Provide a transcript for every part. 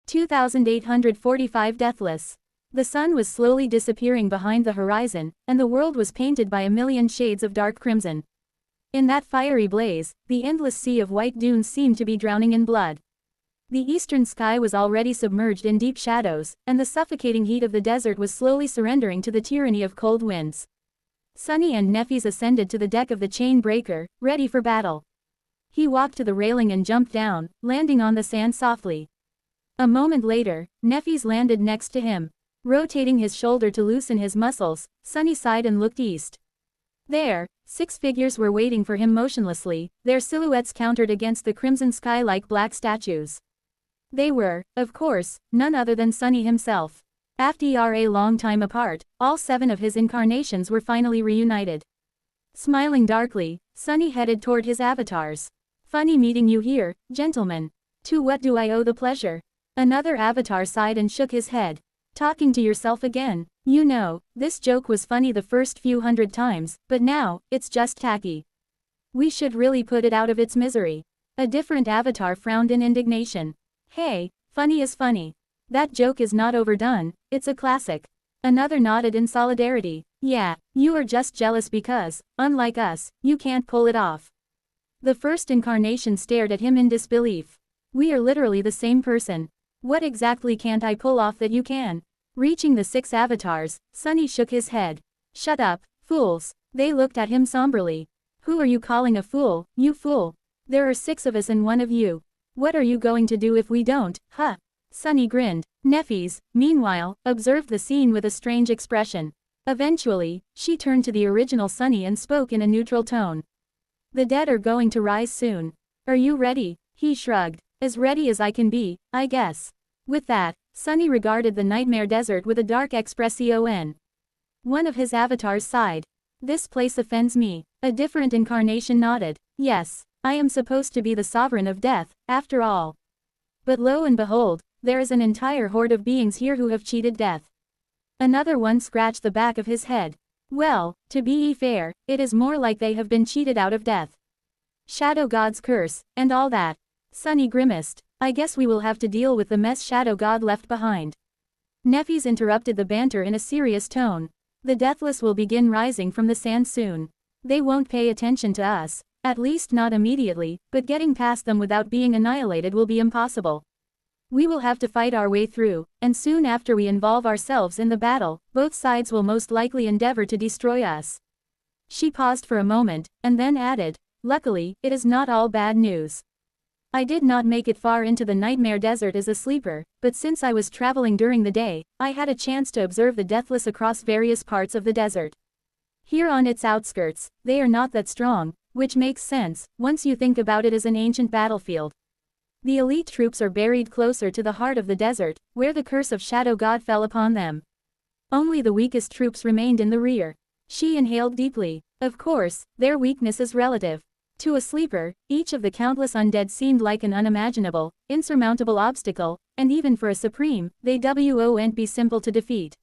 2845 Deathless. The sun was slowly disappearing behind the horizon, and the world was painted by a million shades of dark crimson. In that fiery blaze, the endless sea of white dunes seemed to be drowning in blood. The eastern sky was already submerged in deep shadows, and the suffocating heat of the desert was slowly surrendering to the tyranny of cold winds. Sunny and Nefis ascended to the deck of the chain breaker, ready for battle. He walked to the railing and jumped down, landing on the sand softly. A moment later, Nefis landed next to him. Rotating his shoulder to loosen his muscles, Sunny sighed and looked east. There, 6 figures were waiting for him motionlessly, their silhouettes countered against the crimson sky like black statues. They were, of course, none other than Sunny himself. After a long time apart, all 7 of his incarnations were finally reunited. Smiling darkly, Sunny headed toward his avatars. Funny meeting you here, gentlemen. To what do I owe the pleasure? Another avatar sighed and shook his head. Talking to yourself again. You know, this joke was funny the first few hundred times, but now, it's just tacky. We should really put it out of its misery. A different avatar frowned in indignation. Hey, funny is funny. That joke is not overdone, it's a classic. Another nodded in solidarity. Yeah, you are just jealous because, unlike us, you can't pull it off. The first incarnation stared at him in disbelief. We are literally the same person. What exactly can't I pull off that you can? Reaching the 6 avatars, Sunny shook his head. Shut up, fools. They looked at him somberly. Who are you calling a fool, you fool? There are 6 of us and 1 of you. What are you going to do if we don't, huh? Sunny grinned. Nefis, meanwhile, observed the scene with a strange expression. Eventually, she turned to the original Sunny and spoke in a neutral tone. The dead are going to rise soon. Are you ready? He shrugged. As ready as I can be, I guess. With that, Sunny regarded the nightmare desert with a dark expression. One of his avatars sighed. This place offends me. A different incarnation nodded. Yes, I am supposed to be the sovereign of death, after all. But lo and behold, there is an entire horde of beings here who have cheated death. Another one scratched the back of his head. Well, to be fair, it is more like they have been cheated out of death. Shadow God's curse, and all that. Sunny grimaced. I guess we will have to deal with the mess Shadow God left behind. Nefis interrupted the banter in a serious tone. The deathless will begin rising from the sand soon. They won't pay attention to us, at least not immediately, but getting past them without being annihilated will be impossible. We will have to fight our way through, and soon after we involve ourselves in the battle, both sides will most likely endeavor to destroy us. She paused for a moment, and then added, luckily, it is not all bad news. I did not make it far into the nightmare desert as a sleeper, but since I was traveling during the day, I had a chance to observe the deathless across various parts of the desert. Here on its outskirts, they are not that strong, which makes sense, once you think about it as an ancient battlefield. The elite troops are buried closer to the heart of the desert, where the curse of Shadow God fell upon them. Only the weakest troops remained in the rear. She inhaled deeply. Of course, their weakness is relative. To a sleeper, each of the countless undead seemed like an unimaginable, insurmountable obstacle, and even for a supreme, they won't be simple to defeat.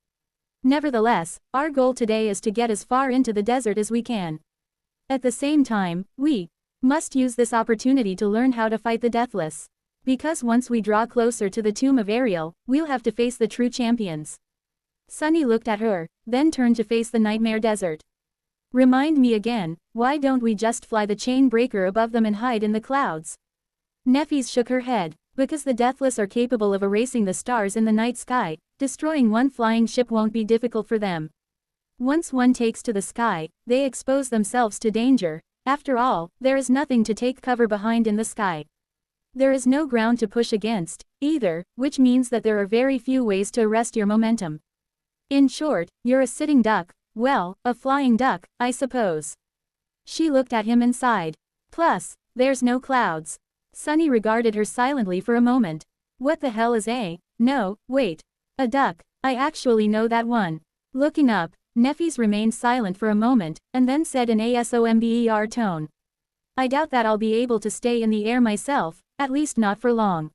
Nevertheless, our goal today is to get as far into the desert as we can. At the same time, we must use this opportunity to learn how to fight the deathless. Because once we draw closer to the tomb of Ariel, we'll have to face the true champions. Sunny looked at her, then turned to face the nightmare desert. Remind me again, why don't we just fly the chain breaker above them and hide in the clouds? Nefis shook her head. Because the deathless are capable of erasing the stars in the night sky, destroying one flying ship won't be difficult for them. Once one takes to the sky, they expose themselves to danger. After all, there is nothing to take cover behind in the sky. There is no ground to push against, either, which means that there are very few ways to arrest your momentum. In short, you're a sitting duck. Well, a flying duck, I suppose. She looked at him and sighed. Plus, there's no clouds. Sunny regarded her silently for a moment. What the hell is no, wait. A duck, I actually know that one. Looking up, Nefis remained silent for a moment, and then said in a somber tone. I doubt that I'll be able to stay in the air myself, at least not for long.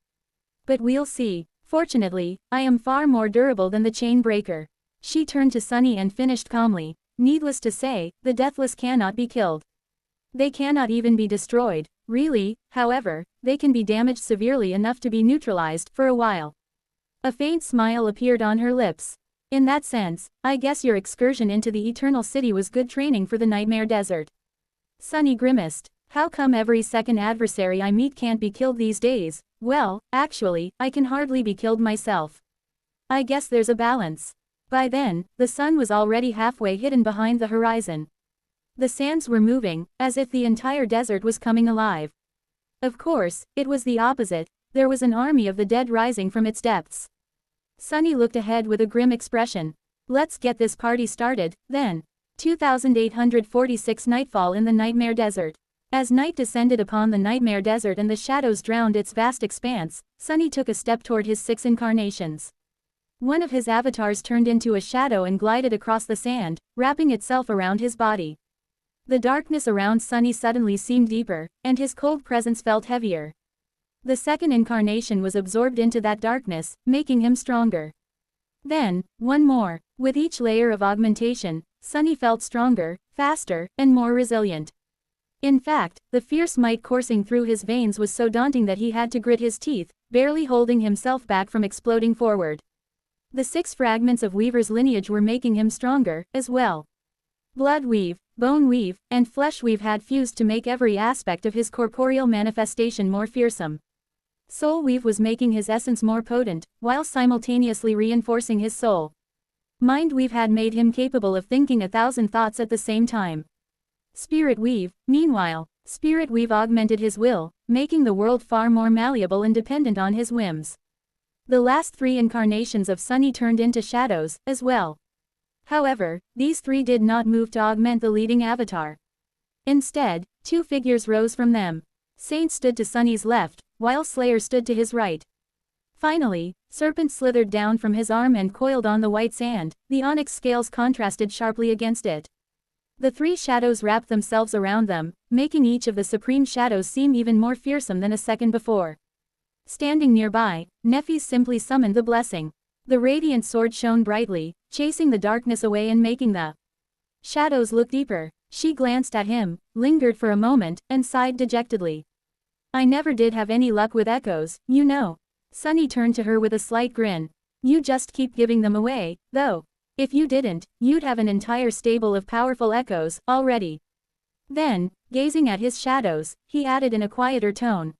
But we'll see. Fortunately, I am far more durable than the chain breaker. She turned to Sunny and finished calmly. Needless to say, the deathless cannot be killed. They cannot even be destroyed. Really, however, they can be damaged severely enough to be neutralized for a while. A faint smile appeared on her lips. In that sense, I guess your excursion into the Eternal City was good training for the Nightmare Desert. Sunny grimaced. How come every second adversary I meet can't be killed these days? Well, actually, I can hardly be killed myself. I guess there's a balance. By then, the sun was already halfway hidden behind the horizon. The sands were moving, as if the entire desert was coming alive. Of course, it was the opposite, there was an army of the dead rising from its depths. Sunny looked ahead with a grim expression. Let's get this party started, then. 2846 Nightfall in the Nightmare Desert. As night descended upon the Nightmare Desert and the shadows drowned its vast expanse, Sunny took a step toward his 6 incarnations. One of his avatars turned into a shadow and glided across the sand, wrapping itself around his body. The darkness around Sunny suddenly seemed deeper, and his cold presence felt heavier. The second incarnation was absorbed into that darkness, making him stronger. Then, one more. With each layer of augmentation, Sunny felt stronger, faster, and more resilient. In fact, the fierce might coursing through his veins was so daunting that he had to grit his teeth, barely holding himself back from exploding forward. The 6 fragments of Weaver's lineage were making him stronger, as well. Blood weave, bone weave, and flesh weave had fused to make every aspect of his corporeal manifestation more fearsome. Soul weave was making his essence more potent, while simultaneously reinforcing his soul. Mind weave had made him capable of thinking 1,000 thoughts at the same time. Spirit weave, meanwhile, spirit weave augmented his will, making the world far more malleable and dependent on his whims. The last 3 incarnations of Sunny turned into shadows, as well. However, these 3 did not move to augment the leading avatar. Instead, 2 figures rose from them. Saint stood to Sunny's left, while Slayer stood to his right. Finally, Serpent slithered down from his arm and coiled on the white sand, the onyx scales contrasted sharply against it. The 3 shadows wrapped themselves around them, making each of the supreme shadows seem even more fearsome than a second before. Standing nearby, Nephis simply summoned the blessing. The radiant sword shone brightly, chasing the darkness away and making the shadows look deeper. She glanced at him, lingered for a moment, and sighed dejectedly. I never did have any luck with echoes, you know. Sunny turned to her with a slight grin. You just keep giving them away, though. If you didn't, you'd have an entire stable of powerful echoes, already. Then, gazing at his shadows, he added in a quieter tone.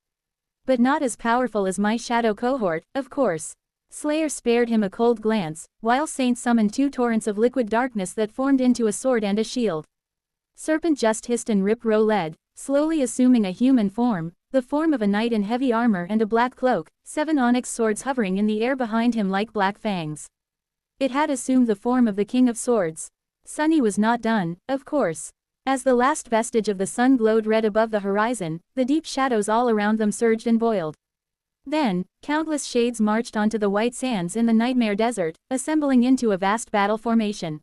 But not as powerful as my shadow cohort, of course. Slayer spared him a cold glance, while Saint summoned 2 torrents of liquid darkness that formed into a sword and a shield. Serpent just hissed and Rip-Row-led, slowly assuming a human form, the form of a knight in heavy armor and a black cloak, 7 onyx swords hovering in the air behind him like black fangs. It had assumed the form of the King of Swords. Sunny was not done, of course. As the last vestige of the sun glowed red above the horizon, the deep shadows all around them surged and boiled. Then, countless shades marched onto the white sands in the Nightmare Desert, assembling into a vast battle formation.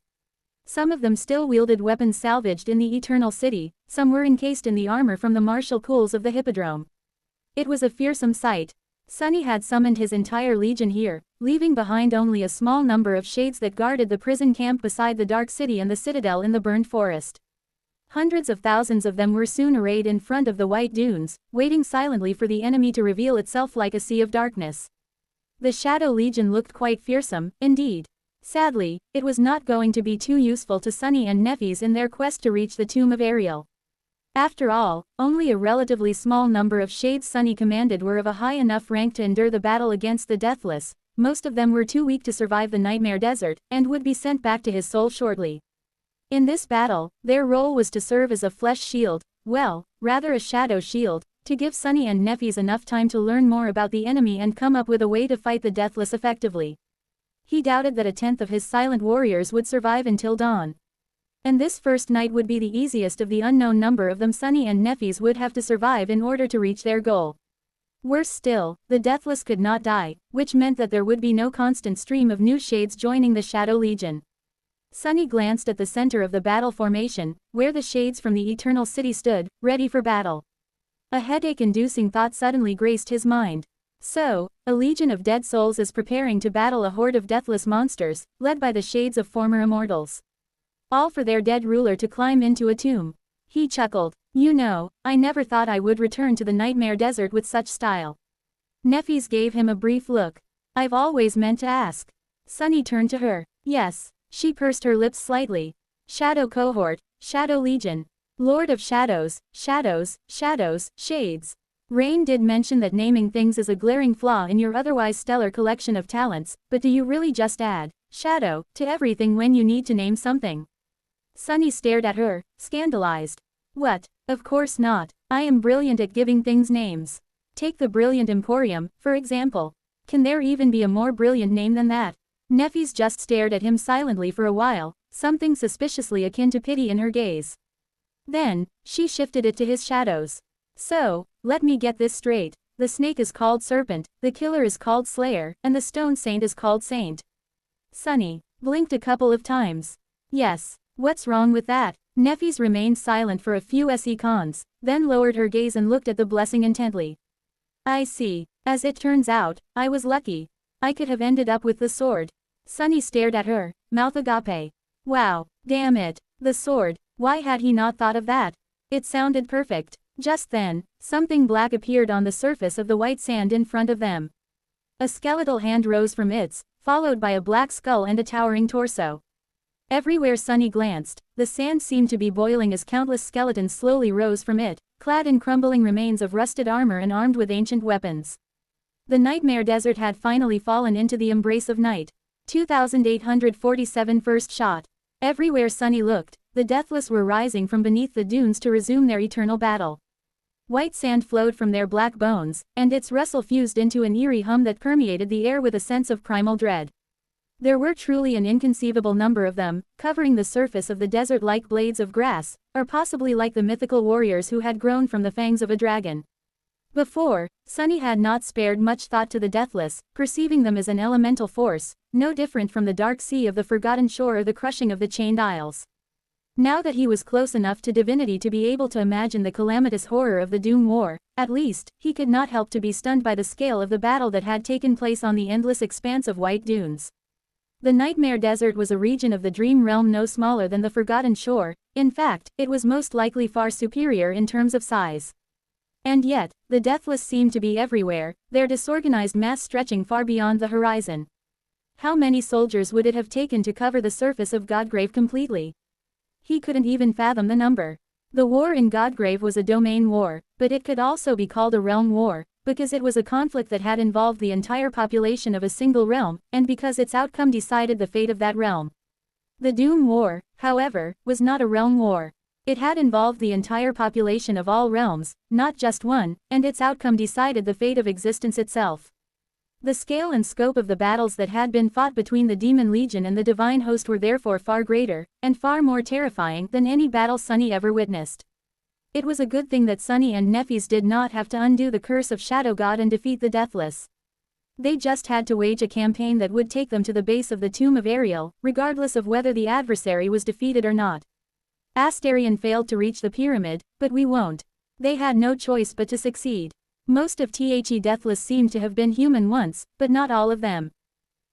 Some of them still wielded weapons salvaged in the Eternal City, some were encased in the armor from the martial pools of the Hippodrome. It was a fearsome sight. Sunny had summoned his entire legion here, leaving behind only a small number of shades that guarded the prison camp beside the Dark City and the citadel in the burned forest. Hundreds of thousands of them were soon arrayed in front of the white dunes, waiting silently for the enemy to reveal itself like a sea of darkness. The Shadow Legion looked quite fearsome, indeed. Sadly, it was not going to be too useful to Sunny and Nephis in their quest to reach the tomb of Ariel. After all, only a relatively small number of shades Sunny commanded were of a high enough rank to endure the battle against the Deathless. Most of them were too weak to survive the Nightmare Desert, and would be sent back to his soul shortly. In this battle, their role was to serve as a flesh shield, well, rather a shadow shield, to give Sunny and Nephis enough time to learn more about the enemy and come up with a way to fight the Deathless effectively. He doubted that 1/10 of his silent warriors would survive until dawn. And this first night would be the easiest of the unknown number of them Sunny and Nephis would have to survive in order to reach their goal. Worse still, the Deathless could not die, which meant that there would be no constant stream of new shades joining the Shadow Legion. Sunny glanced at the center of the battle formation, where the shades from the Eternal City stood, ready for battle. A headache-inducing thought suddenly graced his mind. So, a legion of dead souls is preparing to battle a horde of deathless monsters, led by the shades of former immortals. All for their dead ruler to climb into a tomb. He chuckled. You know, I never thought I would return to the Nightmare Desert with such style. Nephis gave him a brief look. I've always meant to ask. Sunny turned to her. Yes. She pursed her lips slightly. Shadow Cohort, Shadow Legion. Lord of Shadows, Shadows, Shadows, Shades. Rain did mention that naming things is a glaring flaw in your otherwise stellar collection of talents, but do you really just add shadow to everything when you need to name something? Sunny stared at her, scandalized. What? Of course not. I am brilliant at giving things names. Take the Brilliant Emporium, for example. Can there even be a more brilliant name than that? Neffys just stared at him silently for a while, something suspiciously akin to pity in her gaze. Then, she shifted it to his shadows. So, let me get this straight. The snake is called Serpent, the killer is called Slayer, and the stone saint is called Saint. Sunny blinked a couple of times. Yes. What's wrong with that? Neffys remained silent for a few seconds, then lowered her gaze and looked at the blessing intently. I see. As it turns out, I was lucky. I could have ended up with the sword. Sunny stared at her, mouth agape. Wow, damn it. The sword. Why had he not thought of that? It sounded perfect. Just then, something black appeared on the surface of the white sand in front of them. A skeletal hand rose from its, followed by a black skull and a towering torso. Everywhere Sunny glanced, the sand seemed to be boiling as countless skeletons slowly rose from it, clad in crumbling remains of rusted armor and armed with ancient weapons. The Nightmare Desert had finally fallen into the embrace of night. 2847 First shot. Everywhere Sunny looked, the Deathless were rising from beneath the dunes to resume their eternal battle. White sand flowed from their black bones, and its rustle fused into an eerie hum that permeated the air with a sense of primal dread. There were truly an inconceivable number of them, covering the surface of the desert like blades of grass, or possibly like the mythical warriors who had grown from the fangs of a dragon. Before, Sunny had not spared much thought to the Deathless, perceiving them as an elemental force, no different from the dark sea of the Forgotten Shore or the crushing of the Chained Isles. Now that he was close enough to divinity to be able to imagine the calamitous horror of the Doom War, at least, he could not help to be stunned by the scale of the battle that had taken place on the endless expanse of white dunes. The Nightmare Desert was a region of the Dream Realm no smaller than the Forgotten Shore. In fact, it was most likely far superior in terms of size. And yet, the Deathless seemed to be everywhere, their disorganized mass stretching far beyond the horizon. How many soldiers would it have taken to cover the surface of Godgrave completely? He couldn't even fathom the number. The war in Godgrave was a domain war, but it could also be called a realm war, because it was a conflict that had involved the entire population of a single realm, and because its outcome decided the fate of that realm. The Doom War, however, was not a realm war. It had involved the entire population of all realms, not just one, and its outcome decided the fate of existence itself. The scale and scope of the battles that had been fought between the Demon Legion and the Divine Host were therefore far greater, and far more terrifying than any battle Sunny ever witnessed. It was a good thing that Sunny and Neffys did not have to undo the curse of Shadow God and defeat the Deathless. They just had to wage a campaign that would take them to the base of the tomb of Ariel, regardless of whether the adversary was defeated or not. Astarion failed to reach the pyramid, but we won't. They had no choice but to succeed. Most of The Deathless seemed to have been human once, but not all of them.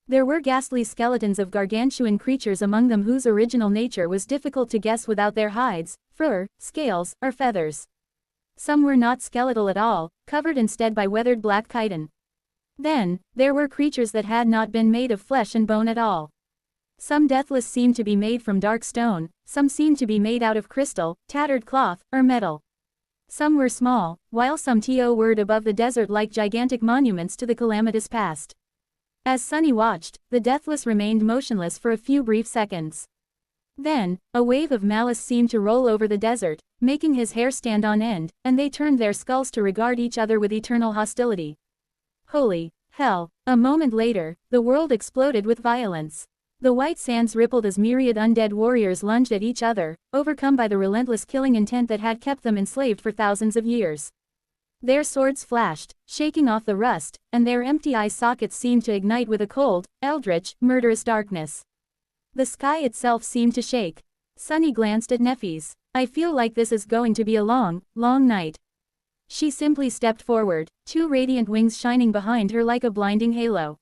There were ghastly skeletons of gargantuan creatures among them whose original nature was difficult to guess without their hides, fur, scales, or feathers. Some were not skeletal at all, covered instead by weathered black chitin. Then, there were creatures that had not been made of flesh and bone at all. Some Deathless seemed to be made from dark stone, some seemed to be made out of crystal, tattered cloth, or metal. Some were small, while some whirred above the desert like gigantic monuments to the calamitous past. As Sunny watched, the Deathless remained motionless for a few brief seconds. Then, a wave of malice seemed to roll over the desert, making his hair stand on end, and they turned their skulls to regard each other with eternal hostility. Holy hell! A moment later, the world exploded with violence. The white sands rippled as myriad undead warriors lunged at each other, overcome by the relentless killing intent that had kept them enslaved for thousands of years. Their swords flashed, shaking off the rust, and their empty eye sockets seemed to ignite with a cold, eldritch, murderous darkness. The sky itself seemed to shake. Sunny glanced at Neffys. I feel like this is going to be a long, long night. She simply stepped forward, two radiant wings shining behind her like a blinding halo.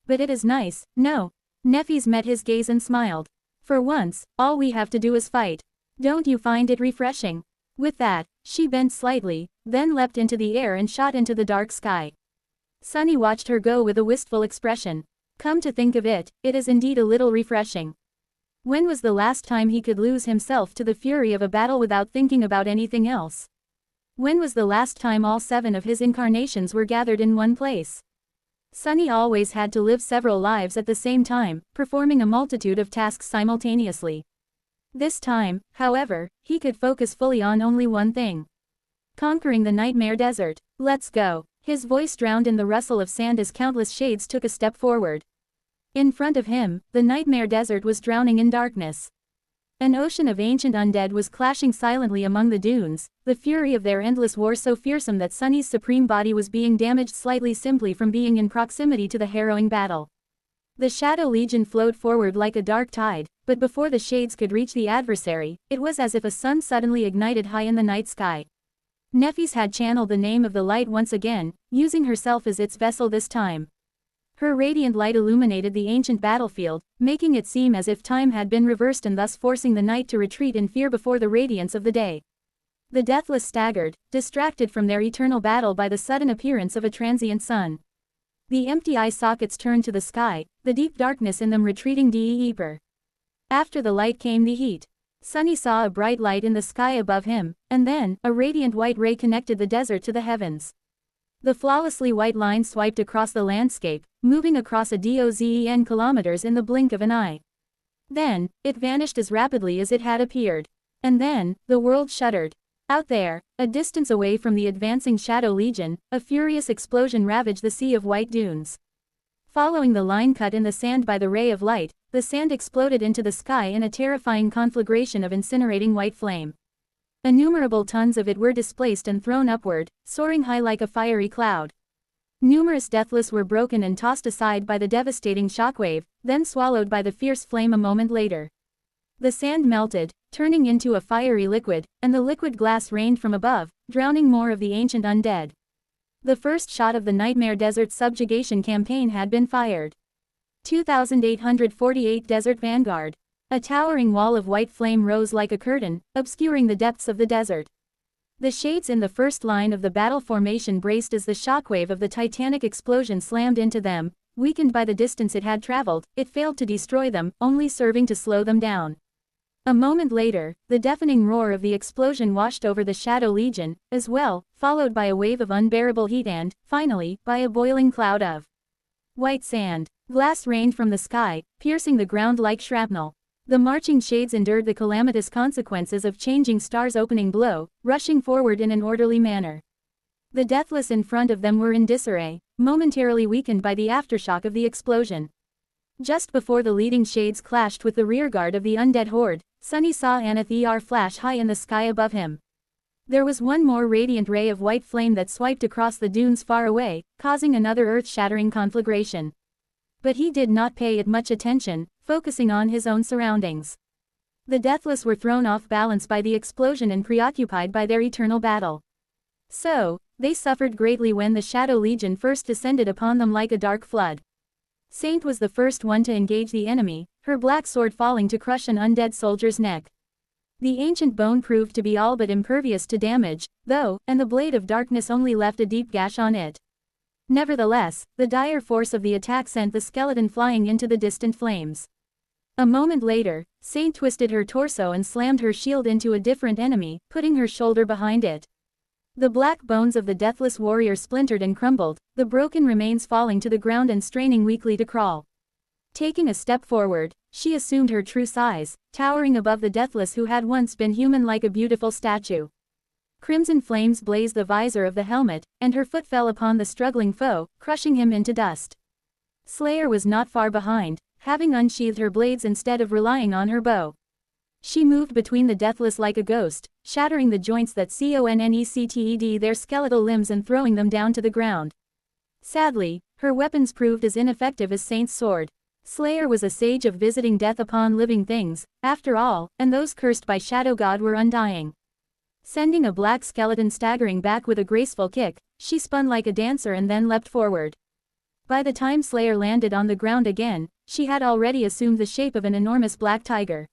But it is nice, no? Neffys met his gaze and smiled. For once, all we have to do is fight. Don't you find it refreshing? With that, she bent slightly, then leapt into the air and shot into the dark sky. Sunny watched her go with a wistful expression. Come to think of it, it is indeed a little refreshing. When was the last time he could lose himself to the fury of a battle without thinking about anything else? When was the last time all 7 of his incarnations were gathered in one place? Sunny always had to live several lives at the same time, performing a multitude of tasks simultaneously. This time, however, he could focus fully on only one thing. Conquering the Nightmare Desert. Let's go. His voice drowned in the rustle of sand as countless shades took a step forward. In front of him, the Nightmare Desert was drowning in darkness. An ocean of ancient undead was clashing silently among the dunes, the fury of their endless war so fearsome that Sunny's supreme body was being damaged slightly simply from being in proximity to the harrowing battle. The Shadow Legion flowed forward like a dark tide, but before the shades could reach the adversary, it was as if a sun suddenly ignited high in the night sky. Nephis had channeled the name of the light once again, using herself as its vessel this time. Her radiant light illuminated the ancient battlefield, making it seem as if time had been reversed and thus forcing the night to retreat in fear before the radiance of the day. The deathless staggered, distracted from their eternal battle by the sudden appearance of a transient sun. The empty eye sockets turned to the sky, the deep darkness in them retreating deeper. After the light came the heat. Sunny saw a bright light in the sky above him, and then, a radiant white ray connected the desert to the heavens. The flawlessly white line swiped across the landscape, moving across a dozen kilometers in the blink of an eye. Then, it vanished as rapidly as it had appeared. And then, the world shuddered. Out there, a distance away from the advancing Shadow Legion, a furious explosion ravaged the sea of white dunes. Following the line cut in the sand by the ray of light, the sand exploded into the sky in a terrifying conflagration of incinerating white flame. Innumerable tons of it were displaced and thrown upward, soaring high like a fiery cloud. Numerous deathless were broken and tossed aside by the devastating shockwave, then swallowed by the fierce flame a moment later. The sand melted, turning into a fiery liquid, and the liquid glass rained from above, drowning more of the ancient undead. The first shot of the Nightmare Desert subjugation campaign had been fired. 2848 Desert Vanguard. A towering wall of white flame rose like a curtain, obscuring the depths of the desert. The shades in the first line of the battle formation braced as the shockwave of the titanic explosion slammed into them. Weakened by the distance it had traveled, it failed to destroy them, only serving to slow them down. A moment later, the deafening roar of the explosion washed over the Shadow Legion, as well, followed by a wave of unbearable heat and, finally, by a boiling cloud of white sand. Glass rained from the sky, piercing the ground like shrapnel. The marching shades endured the calamitous consequences of changing stars' opening blow, rushing forward in an orderly manner. The deathless in front of them were in disarray, momentarily weakened by the aftershock of the explosion. Just before the leading shades clashed with the rearguard of the undead horde, Sunny saw Anath flash high in the sky above him. There was one more radiant ray of white flame that swiped across the dunes far away, causing another earth-shattering conflagration. But he did not pay it much attention, focusing on his own surroundings. The deathless were thrown off balance by the explosion and preoccupied by their eternal battle. So, they suffered greatly when the Shadow Legion first descended upon them like a dark flood. Saint was the first one to engage the enemy, her black sword falling to crush an undead soldier's neck. The ancient bone proved to be all but impervious to damage, though, and the blade of darkness only left a deep gash on it. Nevertheless, the dire force of the attack sent the skeleton flying into the distant flames. A moment later, Saint twisted her torso and slammed her shield into a different enemy, putting her shoulder behind it. The black bones of the deathless warrior splintered and crumbled, the broken remains falling to the ground and straining weakly to crawl. Taking a step forward, she assumed her true size, towering above the deathless who had once been human like a beautiful statue. Crimson flames blazed the visor of the helmet, and her foot fell upon the struggling foe, crushing him into dust. Slayer was not far behind, having unsheathed her blades instead of relying on her bow. She moved between the deathless like a ghost, shattering the joints that connected their skeletal limbs and throwing them down to the ground. Sadly, her weapons proved as ineffective as Saint's sword. Slayer was a sage of visiting death upon living things, after all, and those cursed by Shadow God were undying. Sending a black skeleton staggering back with a graceful kick, she spun like a dancer and then leapt forward. By the time Slayer landed on the ground again, she had already assumed the shape of an enormous black tiger.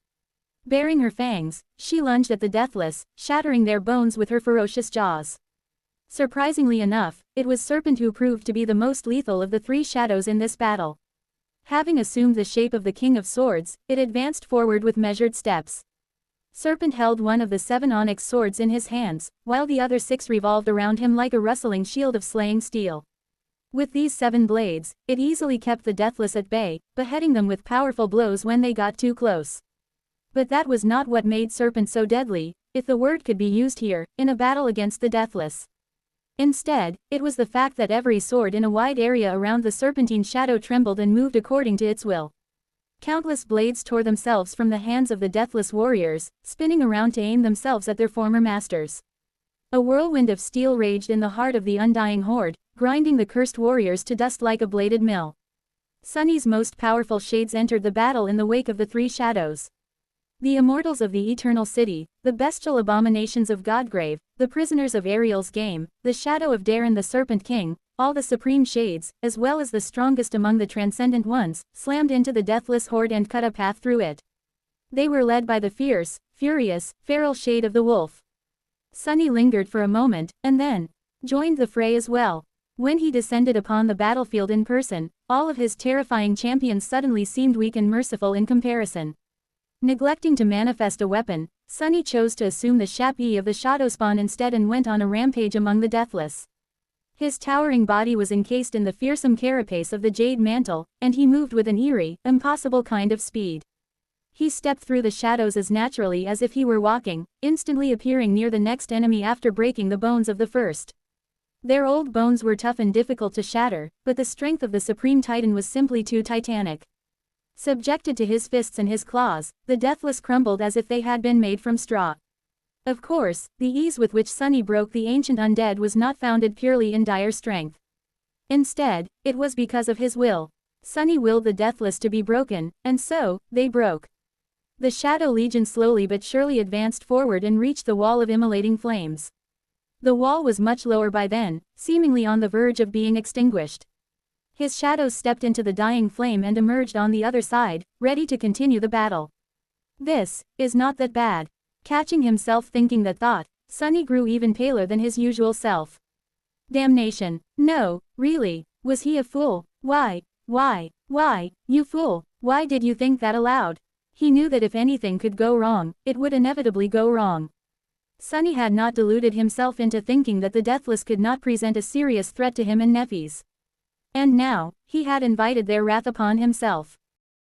Baring her fangs, she lunged at the deathless, shattering their bones with her ferocious jaws. Surprisingly enough, it was Serpent who proved to be the most lethal of the three shadows in this battle. Having assumed the shape of the King of Swords, it advanced forward with measured steps. Serpent held one of the 7 onyx swords in his hands, while the other 6 revolved around him like a rustling shield of slaying steel. With these 7 blades, it easily kept the Deathless at bay, beheading them with powerful blows when they got too close. But that was not what made Serpent so deadly, if the word could be used here, in a battle against the Deathless. Instead, it was the fact that every sword in a wide area around the serpentine shadow trembled and moved according to its will. Countless blades tore themselves from the hands of the deathless warriors, spinning around to aim themselves at their former masters. A whirlwind of steel raged in the heart of the undying horde, grinding the cursed warriors to dust like a bladed mill. Sunny's most powerful shades entered the battle in the wake of the three shadows. The immortals of the Eternal City, the bestial abominations of Godgrave, the prisoners of Ariel's game, the shadow of Darren the Serpent King, all the supreme shades, as well as the strongest among the transcendent ones, slammed into the deathless horde and cut a path through it. They were led by the fierce, furious, feral shade of the wolf. Sunny lingered for a moment, and then joined the fray as well. When he descended upon the battlefield in person, all of his terrifying champions suddenly seemed weak and merciful in comparison. Neglecting to manifest a weapon, Sunny chose to assume the Shap-E of the Shadowspawn instead and went on a rampage among the deathless. His towering body was encased in the fearsome carapace of the Jade Mantle, and he moved with an eerie, impossible kind of speed. He stepped through the shadows as naturally as if he were walking, instantly appearing near the next enemy after breaking the bones of the first. Their old bones were tough and difficult to shatter, but the strength of the Supreme Titan was simply too titanic. Subjected to his fists and his claws, the deathless crumbled as if they had been made from straw. Of course, the ease with which Sunny broke the ancient undead was not founded purely in dire strength. Instead, it was because of his will. Sunny willed the deathless to be broken, and so, they broke. The Shadow Legion slowly but surely advanced forward and reached the wall of immolating flames. The wall was much lower by then, seemingly on the verge of being extinguished. His shadows stepped into the dying flame and emerged on the other side, ready to continue the battle. This is not that bad. Catching himself thinking that thought, Sunny grew even paler than his usual self. Damnation. No, really, was he a fool? Why, you fool, why did you think that aloud? He knew that if anything could go wrong, it would inevitably go wrong. Sunny had not deluded himself into thinking that the Deathless could not present a serious threat to him and Nephis. And now, he had invited their wrath upon himself.